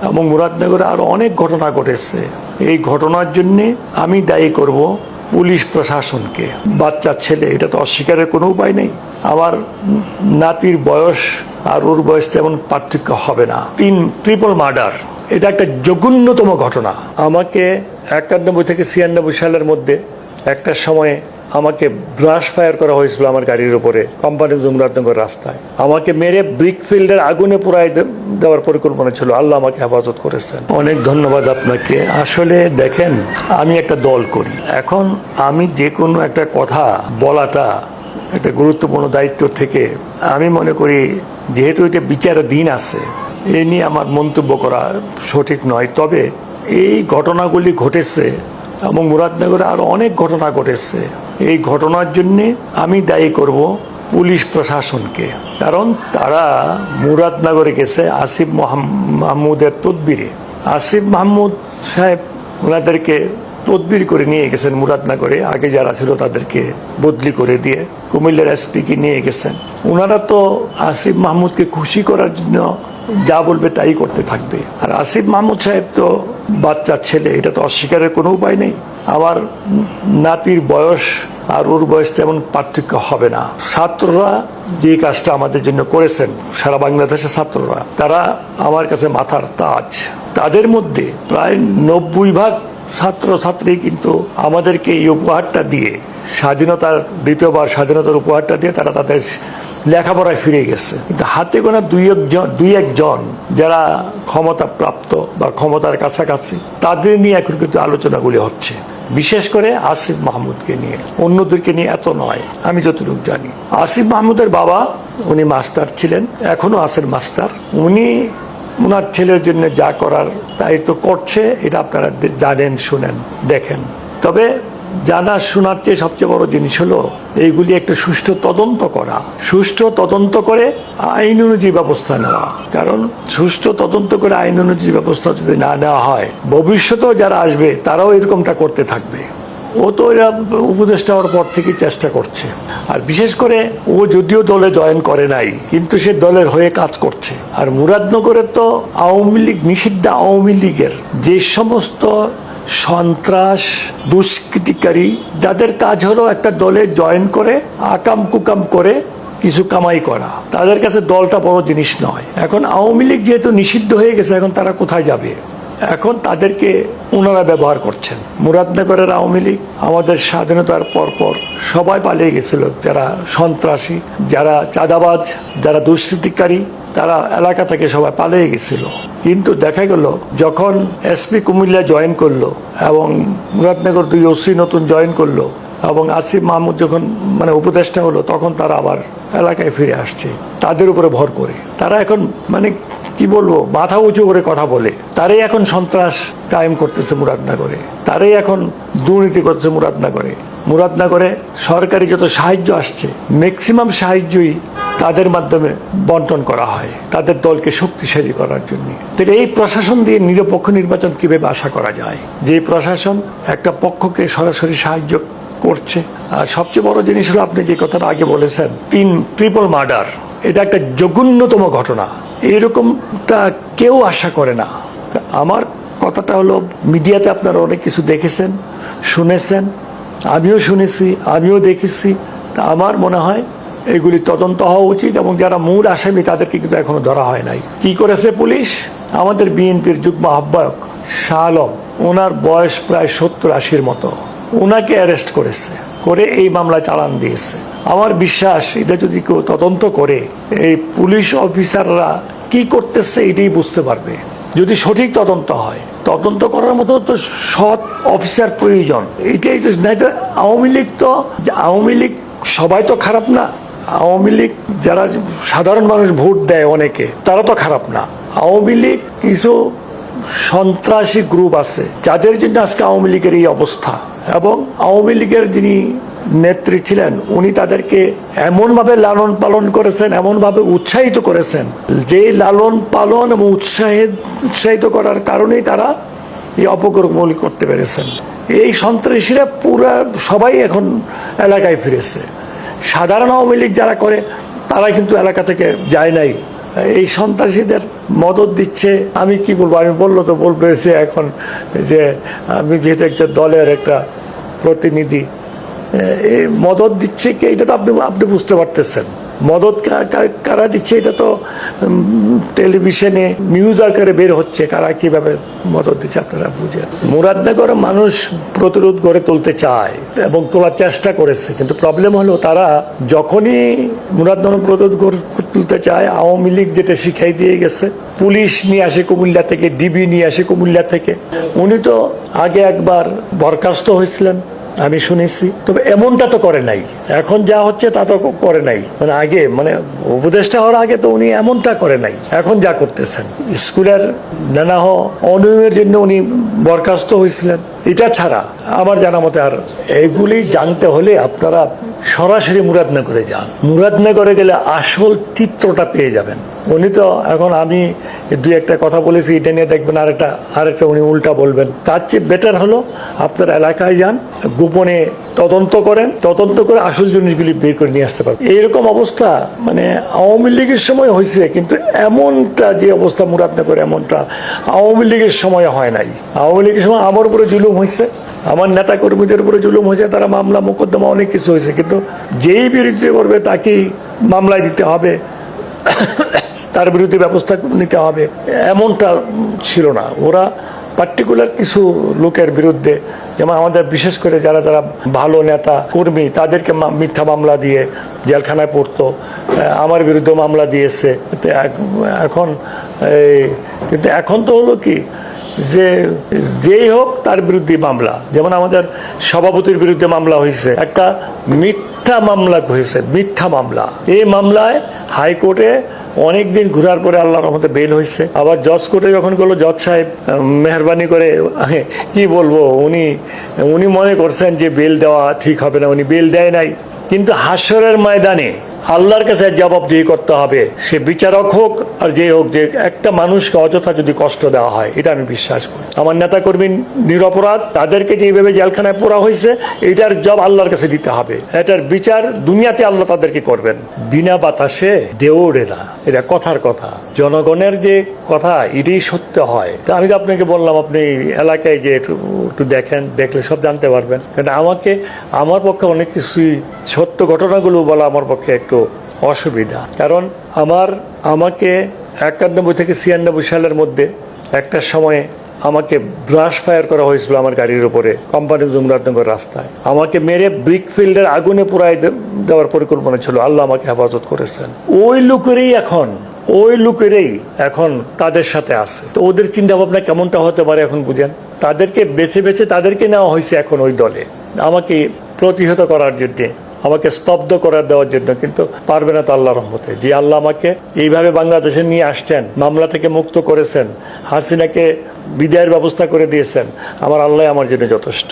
এবং মুরাদনগরে আরো অনেক ঘটনা ঘটেছে। এই ঘটনার জন্য আমি দায়ী করব পুলিশ প্রশাসনকে। বাচ্চা ছেলে, এটা তো অস্বীকারের কোনো উপায় নেই। আমার নাতির বয়স আর ওর বয়স তেমন পার্থক্য হবে না। ট্রিপল মার্ডার, এটা একটা জঘন্যতম ঘটনা। আমাকে 91 থেকে 96 সালের মধ্যে একটা সময়ে আমাকে ব্রাশ ফায়ার করা হয়েছিল আমার গাড়ির উপরে কোম্পানি মুরাদনগর রাস্তায়। আমাকে মেরে ব্রিকফিল্ডের আগুনে পোড়াই দেওয়ার পরিকল্পনা ছিল। আল্লাহ আমাকে হেফাজত করেছেন। অনেক ধন্যবাদ আপনাকে। আসলে দেখেন, আমি একটা দল করি। এখন আমি যে কোনো একটা কথা বলাটা একটা গুরুত্বপূর্ণ দায়িত্ব থেকে আমি মনে করি, যেহেতু এটা বিচারাধীন আছে, এ নিয়ে আমার মন্তব্য করা সঠিক নয়। তবে এই ঘটনাগুলি ঘটেছে এবং মুরাদনগরে আরো অনেক ঘটনা ঘটেছে। এই ঘটনার জন্য আমি দায়ী করব পুলিশ প্রশাসনকে। কারণ তারা মুরাদনগরে গেছে আসিফ মাহমুদের তদবিরে। আসিফ মাহমুদ সাহেব ওনাদেরকে তদবির করে নিয়ে গেছেন মুরাদনগরে। আগে যারা ছিল তাদেরকে বদলি করে দিয়ে কুমিল্লার এসপিকে নিয়ে গেছেন। ওনারা তো আসিফ মাহমুদকে খুশি করার জন্য যা বলবে তাই করতে থাকবে। আর আসিফ মাহমুদ সাহেব তো বাচ্চা ছেলে, এটা তো অস্বীকারের কোনো উপায় নেই। আমার নাতির বয়স আর ওর বয়স তেমন পার্থক্য হবে না। ছাত্ররা যে কাজটা আমাদের জন্য করেছেন, সারা বাংলাদেশের ছাত্ররা, তারা আমার কাছে মাথার তাজ। তাদের মধ্যে প্রায় 90% ছাত্রছাত্রী কিন্তু আমাদেরকে এই উপহারটা দিয়ে, স্বাধীনতার দ্বিতীয়বার স্বাধীনতার উপহারটা দিয়ে তারা তাদের লেখাপড়ায় ফিরে গেছে। কিন্তু হাতে গোনা দুই একজন যারা ক্ষমতা প্রাপ্ত বা ক্ষমতার কাছাকাছি, তাদের নিয়ে এখন কিন্তু আলোচনাগুলি হচ্ছে, বিশেষ করে আসিফ মাহমুদকে নিয়ে। অন্যদেরকে নিয়ে এত নয়, আমি যতটুকু জানি। আসিফ মাহমুদের বাবা, উনি মাস্টার ছিলেন, এখনো আছেন মাস্টার। উনি ওনার ছেলের জন্য যা করার তাই তো করছে, এটা আপনারা জানেন, শুনেন, দেখেন। তবে জানা শোনার চেয়ে সবচেয়ে বড় জিনিস হলো এইগুলি একটা সুষ্ঠু তদন্ত করা, সুষ্ঠু তদন্ত করে আইন অনুযায়ী ব্যবস্থা নেওয়া। কারণ সুষ্ঠু তদন্ত করে আইন অনুযায়ী ব্যবস্থা যদি না নেওয়া হয়, ভবিষ্যতেও যারা আসবে তারাও এরকমটা করতে থাকবে। ও তো এরা উপদেষ্টা হওয়ার পর থেকে চেষ্টা করছে। আর বিশেষ করে ও যদিও দলে জয়েন করে নাই, কিন্তু সে দলের হয়ে কাজ করছে। আর মুরাদনগরে তো আওয়ামী লীগ নিষিদ্ধ, আওয়ামী লীগের যে সমস্ত সন্ত্রাস দুষ্কৃতিকারী, যাদের কাজ হলো একটা দলে জয়েন করে আকাম কুকাম করে কিছু কামাই করা, তাদের কাছে দলটা বড় জিনিস নয়। এখন আওয়ামী লীগ যেহেতু নিষিদ্ধ হয়ে গেছে, এখন তারা কোথায় যাবে? এখন তাদেরকে ওনারা ব্যবহার করছেন। মুরাদনগরের আওয়ামী লীগ আমাদের স্বাধীনতার পর সবাই পালিয়ে গেছিল। যারা সন্ত্রাসী, যারা চাঁদাবাজ, যারা দুষ্কৃতিকারী, তারা এলাকা থেকে সবাই পালিয়ে গেছিল। কিন্তু দেখা গেল যখন এসপি কুমিল্লা জয়েন করলো এবং মুরাদনগর 2 ওসি নতুন জয়েন করলো এবং আসিফ মাহমুদ যখন উপদেষ্টা হলো, তখন তারা আবার এলাকায় ফিরে আসছে তাদের উপরে ভর করে। তারা এখন কি বলবো, মাথা উঁচু করে কথা বলে। তারাই এখন সন্ত্রাস কায়েম করতেছে মুরাদনগরে, তারাই এখন দুর্নীতি করতেছে মুরাদনগরে। মুরাদনগরে সরকারি যত সাহায্য আসছে, ম্যাক্সিমাম সাহায্যই তাদের মাধ্যমে বন্টন করা হয় তাদের দলকে শক্তিশালী করার জন্য। তাহলে এই প্রশাসন দিয়ে নিরপেক্ষ নির্বাচন কিভাবে আশা করা যায়? যে প্রশাসন একটা পক্ষকে সরাসরি সাহায্য করছে। আর সবচেয়ে বড় জিনিস হলো, আপনি যে কথাটা আগে বলেছেন, ট্রিপল মার্ডার, এটা একটা জঘন্যতম ঘটনা। এরকমটা কেউ আশা করে না। আমার কথাটা হলো, মিডিয়াতে আপনারা অনেক কিছু দেখেছেন, শুনেছেন, আমিও শুনেছি, আমিও দেখেছি। তা আমার মনে হয় এগুলি তদন্ত হওয়া উচিত এবং যারা মূল আসামি তাদেরকে কিন্তু এখনো ধরা হয় নাই। কি করেছে পুলিশ? আমাদের বিএনপির যুগ্ম আহ্বায়ক শাহ আলম, ওনার বয়স প্রায় 70-80-র মতো, ওনাকে অ্যারেস্ট করেছে, করে এই মামলা চালান দিয়েছে। আমার বিশ্বাস, এটা যদি কেউ তদন্ত করে, এই পুলিশ অফিসাররা কি করতেছে এটাই বুঝতে পারবে। যদি সঠিক তদন্ত হয়, তদন্ত করার মতো তো সৎ অফিসার প্রয়োজন। এটাই তো নাই। তো আওয়ামী লীগ সবাই তো খারাপ না। আওয়ামী লীগ যারা সাধারণ মানুষ ভোট দেয় অনেকে, তারা তো খারাপ না। আওয়ামী লীগ কিছু সন্ত্রাসী গ্রুপ আছে যাদের জন্য আজকে আওয়ামী লীগের এই অবস্থা। এবং আওয়ামী লীগের যিনি নেত্রী ছিলেন, উনি তাদেরকে এমনভাবে লালন পালন করেছেন, এমনভাবে উৎসাহিত করেছেন, যে লালন পালন এবং উৎসাহিত করার কারণেই তারা এই অপকর্মগুলি করতে পেরেছেন। এই সন্ত্রাসীরা পুরা সবাই এখন এলাকায় ফিরেছে। সাধারণ আওয়ামী লীগ যারা করে, তারা কিন্তু এলাকা থেকে যায় নাই, এই সন্ত্রাসীদের মদত দিচ্ছে। আমি কি বলবো, আমি বললো তো বলবে যে এখন যে আমি যেহেতু একটা দলের একটা প্রতিনিধি, এই মদত দিচ্ছে কি এটা তো আপনি বুঝতে পারতেছেন। মদত কারা দিচ্ছে এটা তো টেলিভিশনে নিউজ আকারে বের হচ্ছে, কারা কিভাবে মদত দিচ্ছে আপনারা বুঝেন। মুরাদনগর মানুষ প্রতিরোধ গড়ে তুলতে চায় এবং তোলার চেষ্টা করেছে, কিন্তু প্রবলেম হলো তারা যখনই মুরাদনগর প্রতিরোধ গড়ে তুলতে চায়, আওয়ামী লীগ যেটা শিখাই দিয়ে গেছে, পুলিশ নিয়ে আসে কুমিল্লা থেকে, ডিবি নিয়ে আসে কুমিল্লা থেকে। উনি তো আগে একবার বরখাস্ত হয়েছিলেন আমি শুনেছি, তবে এমনটা তো করে নাই। এখন যা হচ্ছে তা তো করে নাই, মানে আগে মানে উপদেষ্টা হওয়ার আগে তো উনি এমনটা করে নাই। এখন যা করতেছেন, স্কুলের নানা অনিয়মের জন্য উনি বরখাস্ত হয়েছিলেন, এটা ছাড়া আমার জানা মতে আর এগুলি জানতে হলে আপনারা সরাসরি মুরাদনগরে যান। মুরাদনগরে গেলে আসল চিত্রটা পেয়ে যাবেন। উনি তো এখন আমি দুই একটা কথা বলেছি, এটা নিয়ে দেখবেন আরেকটা উনি উল্টা বলবেন। তার চেয়ে বেটার হলো আপনার এলাকায় যান, গোপনে তদন্ত করেন, তদন্ত করে আসল জিনিসগুলি বের করে নিয়ে আসতে পারবেন। এইরকম অবস্থা মানে আওয়ামী লীগের সময় হয়েছে, কিন্তু এমনটা যে অবস্থা মুরাদনগরে, এমনটা আওয়ামী লীগের সময় হয় নাই। আওয়ামী লীগের সময় আমার উপরে জুলুম হয়েছে, আমার নেতা কর্মীদের উপরে জুলুম হয়েছে, তারা মামলা মোকদ্দমা অনেক কিছু হয়েছে, কিন্তু যেই বিরুদ্ধে করবে তাকেই মামলায় দিতে হবে, তার বিরুদ্ধে ব্যবস্থা নিতে হবে, এমনটা ছিল না। ওরা পার্টিকুলার কিছু লোকের বিরুদ্ধে, যেমন আমাদের বিশেষ করে যারা যারা ভালো নেতা কর্মী, তাদেরকে মিথ্যা মামলা দিয়ে জেলখানায় পড়তো, আমার বিরুদ্ধে মামলা দিয়েছে। এখন কিন্তু এখন তো হলো কি যে যেই হোক তার বিরুদ্ধে মামলা। যেমন আমাদের সভাপতির বিরুদ্ধে মামলা হয়েছে, একটা মিথ্যা মামলা হয়েছে, মিথ্যা মামলা। এই মামলায় হাইকোর্টে অনেকদিন ঘোরার পরে আল্লাহর রহমতে বেল হয়েছে। আবার জজ কোর্টে যখন গেল, জজ সাহেব মেহরবানি করে কি বলবো, উনি মনে করছেন যে বেল দেওয়া ঠিক হবে না, উনি বেল দেয় নাই। কিন্তু হাসরের ময়দানে আল্লাহর কাছে জবাবদিহি করতে হবে, সে বিচারক হোক আর যে হোক, যে একটা মানুষকে অযথা যদি কষ্ট দেওয়া হয়, এটা আমি বিশ্বাস করি। আমার নেতা কর্মী নিরপরাধ, তাদেরকে যেভাবে জেলখানায় পোড়া হয়েছে, এটার জব আল্লাহর কাছে দিতে হবে। এটার বিচার দুনিয়াতে আল্লাহ তাদেরকে করবেন। বিনা বাতাসে ঢেউ ওঠে না, এটা কথার কথা। জনগণের যে কথা, এটাই সত্য হয়। তো আমি তো আপনাকে বললাম, আপনি এলাকায় যে একটু দেখেন, দেখলে সব জানতে পারবেন। কারণ আমার পক্ষে অনেক কিছুই সত্য ঘটনাগুলো বলা আমার পক্ষে একটু অসুবিধা। কারণ আমাকে 91 থেকে 96 সালের মধ্যে একটা সময়ে আমাকে ব্রাশ ফায়ার করা হয়েছিল আমার গাড়ির উপরে, কোম্পানি মুরাদনগর রাস্তায়। আমাকে মেরে ব্রিকফিল্ডের আগুনে পুরাই দেওয়ার পরিকল্পনা ছিল, আল্লাহ আমাকে হেফাজত করেছেন। ওই লোকেরই এখন তাদের সাথে আছে। তো ওদের চিন্তা ভাবনা কেমনটা হতে পারে এখন বুঝেন। তাদেরকে বেছে বেছে তাদেরকে নেওয়া হয়েছে এখন ওই দলে, আমাকে প্রতিহত করার জন্য, আমাকে স্তব্ধ করে দেওয়ার জন্য। কিন্তু পারবে না তো আল্লাহর রহমতে। যে আল্লাহ আমাকে এইভাবে বাংলাদেশে নিয়ে আসছেন, মামলা থেকে মুক্ত করেছেন, হাসিনাকে বিদায়ের ব্যবস্থা করে দিয়েছেন, আমার আল্লাহ আমার জন্য যথেষ্ট।